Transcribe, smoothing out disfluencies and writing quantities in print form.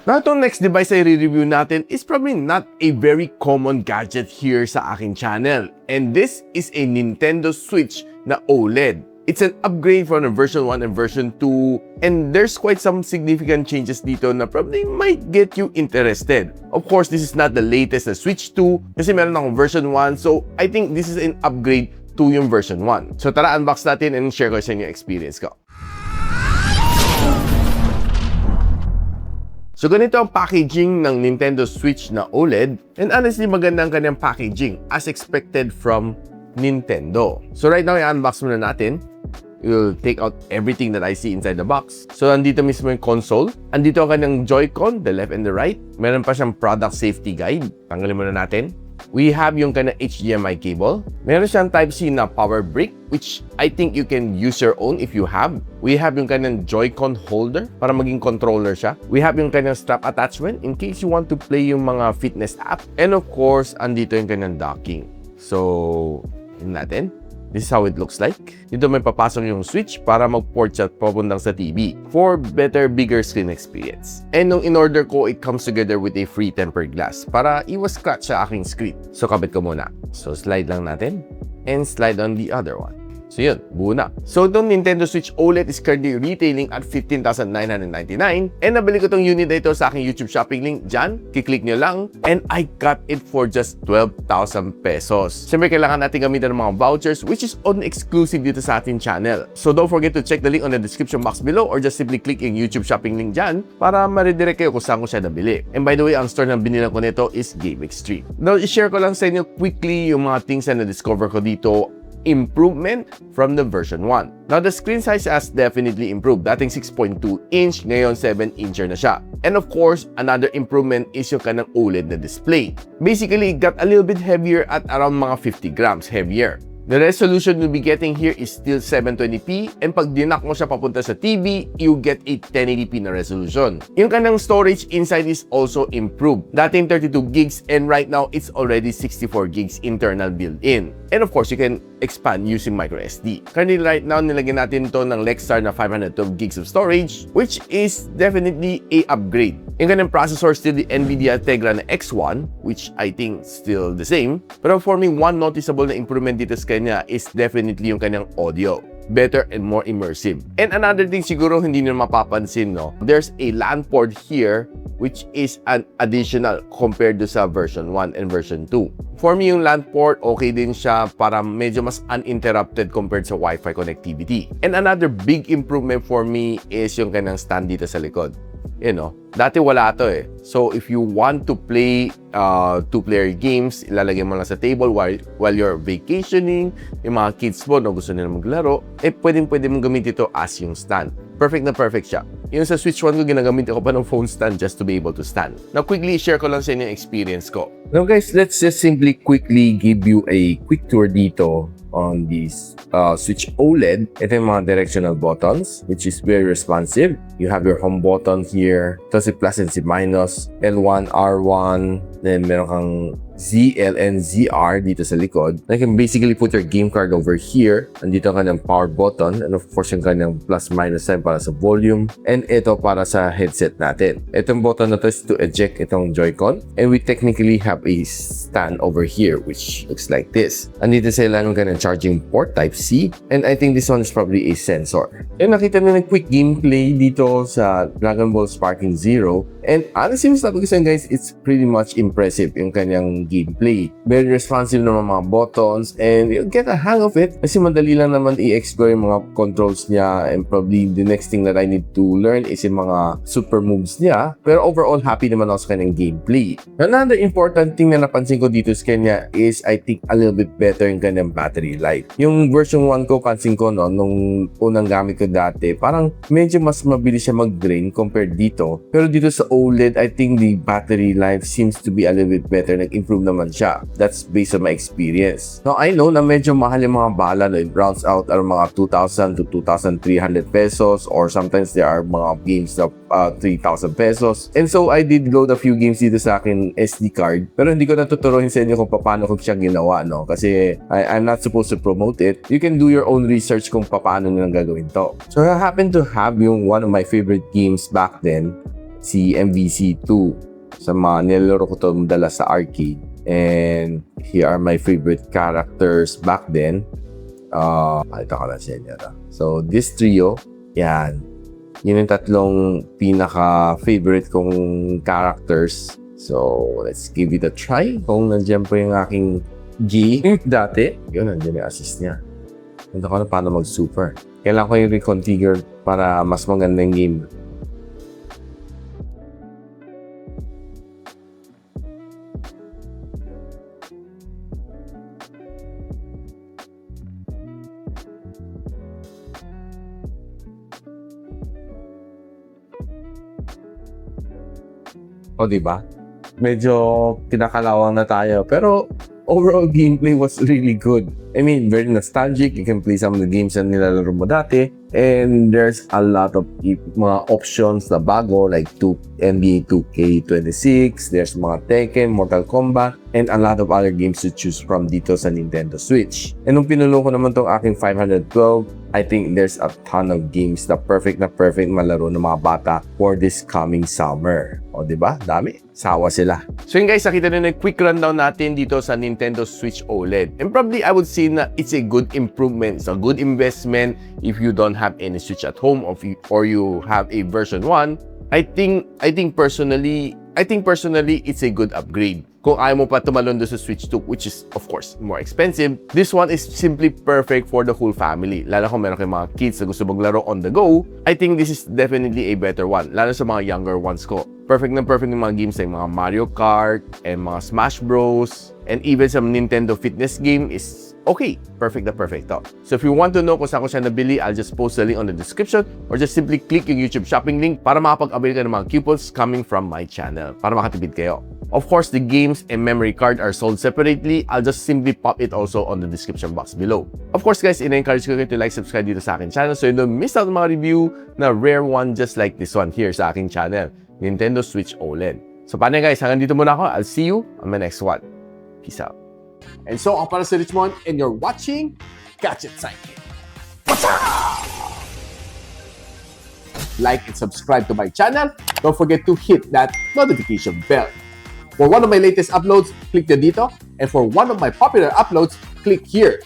Now, itong next device ay re-review natin is probably not a very common gadget here sa aking channel. And this is a Nintendo Switch na OLED. It's an upgrade from the version 1 and version 2, and there's quite some significant changes dito na probably might get you interested. Of course, this is not the latest na Switch 2 kasi meron akong version 1, so I think this is an upgrade to yung version 1. So tara, unbox natin and share ko sa inyo yung experience ko. So ganito ang packaging ng Nintendo Switch na OLED, and honestly maganda ang kanyang packaging as expected from Nintendo. So right now, i-unbox muna natin. We'll take out everything that I see inside the box. So andito mismo yung console. Andito ang kanyang Joy-Con, the left and the right. Meron pa siyang product safety guide. Tanggalin muna natin. We have yung kanyang HDMI cable. Meron siyang Type-C na power brick, which I think you can use your own if you have. We have yung kanyang Joy-Con holder para maging controller siya. We have yung kanyang strap attachment in case you want to play yung mga fitness app. And of course, andito yung kanyang docking. So, yun natin. This is how it looks like. Dito may papasok yung switch para mag-port siya papuntang sa TV for better, bigger screen experience. And nung in-order ko, it comes together with a free tempered glass para iwas scratch sa aking screen. So, kabit ko muna. So, slide lang natin and slide on the other one. So yun, buo na. So itong Nintendo Switch OLED is currently retailing at 15,999 and nabili ko tong unit na ito sa aking YouTube shopping link dyan. Kiklik nyo lang and I got it for just 12,000 pesos. Siyempre kailangan natin gamitin ng mga vouchers which is on exclusive dito sa ating channel. So don't forget to check the link on the description box below or just simply click yung YouTube shopping link dyan para ma-redirect kayo kung saan ko siya nabili. And by the way, ang store na binilan ko nito is Game Extreme. Now, i-share ko lang sa inyo quickly yung mga things na na-discover ko dito. Improvement from the version 1. Now, the screen size has definitely improved. Dating 6.2 inch, ngayon 7 incher na siya. And of course, another improvement is yung kanang OLED na display. Basically, it got a little bit heavier at around mga 50 grams heavier. The resolution you'll be getting here is still 720p and pag dinak mo siya papunta sa TV, you get a 1080p na resolution. Yung kanang storage inside is also improved. Dating 32 gigs and right now, it's already 64 gigs internal built-in. And of course, you can expand using microSD. Currently right now, nilagyan natin to ng Lexar na 512 gigs of storage, which is definitely a upgrade. Yung kanyang processor still the NVIDIA Tegra na X1, which I think still the same. Pero for me, one noticeable na improvement dito sa kanya is definitely yung kanyang audio. Better and more immersive. And another thing siguro hindi nyo mapapansin, no? There's a LAN port here which is an additional compared to sa version 1 and version 2. For me, yung LAN port, okay din siya para medyo mas uninterrupted compared sa Wi-Fi connectivity. And another big improvement for me is yung kanyang stand dito sa likod. You know, dati wala to eh. So if you want to play two-player games, ilalagay mo lang sa table while you're vacationing, yung mga kids mo na gusto nila maglaro, eh pwede mong gamitin ito as yung stand. Perfect na perfect siya. Yung sa Switch 1 ko, ginagamit ako pa ng phone stand just to be able to stand. Now quickly, share ko lang sa inyo yung experience ko. Now guys, let's just simply quickly give you a quick tour dito on this Switch OLED. Ito yung mga directional buttons, which is very responsive. You have your home button here. Ito si plus and si minus. L1, R1. Then meron kang Z, L, and ZR dito sa likod. You can basically put your game card over here. Andito ang kanyang power button. And of course, yung kanyang plus-minus sign para sa volume. And ito para sa headset natin. Itong button na to is to eject itong Joy-Con. And we technically have a stand over here, which looks like this. Andito sa ilan yung kanyang charging port, Type-C. And I think this one is probably a sensor. And nakita na ng quick gameplay dito sa Dragon Ball Sparking Zero. And honestly, sabi ko sa inyo guys, it's pretty much impressive yung kanyang gameplay. Very responsive naman mga buttons and you'll get a hang of it kasi madali lang naman i-explore yung mga controls niya and probably the next thing that I need to learn is yung mga super moves niya. Pero overall, happy naman ako sa kanyang gameplay. Another important thing na napansin ko dito sa kanya is I think a little bit better yung kanyang battery life. Yung version 1 ko, pansin ko no, nung unang gamit ko dati, parang medyo mas mabilis siya mag-drain compared dito. Pero dito sa OLED, I think the battery life seems to be a little bit better. Nag-improve naman siya. That's based on my experience. Now, I know na medyo mahal yung mga bala. No? It rounds out are mga 2,000 to 2,300 pesos or sometimes there are mga games na 3,000 pesos. And so, I did load a few games dito sa akin SD card. Pero hindi ko natuturuhin sa inyo kung paano ko siya ginawa. No? Kasi I'm not supposed to promote it. You can do your own research kung paano nilang gagawin to. So, I happen to have yung one of my favorite games back then. si MVC2. Sa mga nilalaro ko to madalas sa arcade. And here are my favorite characters back then. Ito ka lang siya. So, this trio, yan. Yun yung tatlong pinaka-favorite kong characters. So, let's give it a try. Kung nandiyan po yung aking G dati. Yun, nandiyan yung assist niya. Hindi ko na paano mag-super. Kailangan ko yung reconfigure para mas maganda yung game. O, diba? Medyo kinakalawang na tayo. Pero, overall gameplay was really good. I mean, very nostalgic. You can play some of the games na nilalaro mo dati. And there's a lot of mga options na bago like NBA 2K26. There's mga Tekken, Mortal Kombat, and a lot of other games to choose from dito sa Nintendo Switch. And nung pinulo ko naman tong aking 512, I think there's a ton of games na perfect malaro ng mga bata for this coming summer. O, diba? Dami. Sawa sila. So yun guys, nakita na yung quick rundown natin dito sa Nintendo Switch OLED. And probably I would say na it's a good improvement. It's a good investment if you don't have any Switch at home or you have a version 1. I think personally it's a good upgrade. Kung ayaw mo pa tumalon doon sa Switch 2, which is of course more expensive, this one is simply perfect for the whole family. Lalo kung meron kayong mga kids na gusto maglaro on the go, I think this is definitely a better one. Lalo sa mga younger ones ko. Perfect na perfect yung mga games like mga Mario Kart and mga Smash Bros. And even some Nintendo Fitness game is okay. Perfect na perfect to. So if you want to know kung saan ko siya nabili, I'll just post the link on the description or just simply click yung YouTube shopping link para makapag-avail ka ng mga coupons coming from my channel para makatipid kayo. Of course, the games and memory card are sold separately. I'll just simply pop it also on the description box below. Of course, guys, ina-encourage ko kayo to like, subscribe dito sa akin channel so you don't miss out on mga review na rare one just like this one here sa aking channel, Nintendo Switch OLED. So paano guys, hanggang dito muna ako. I'll see you on my next one. Peace out. And so, ako para si Richmond and you're watching Gadget Sidekick. Like and subscribe to my channel. Don't forget to hit that notification bell. For one of my latest uploads, click dito. And for one of my popular uploads, click here.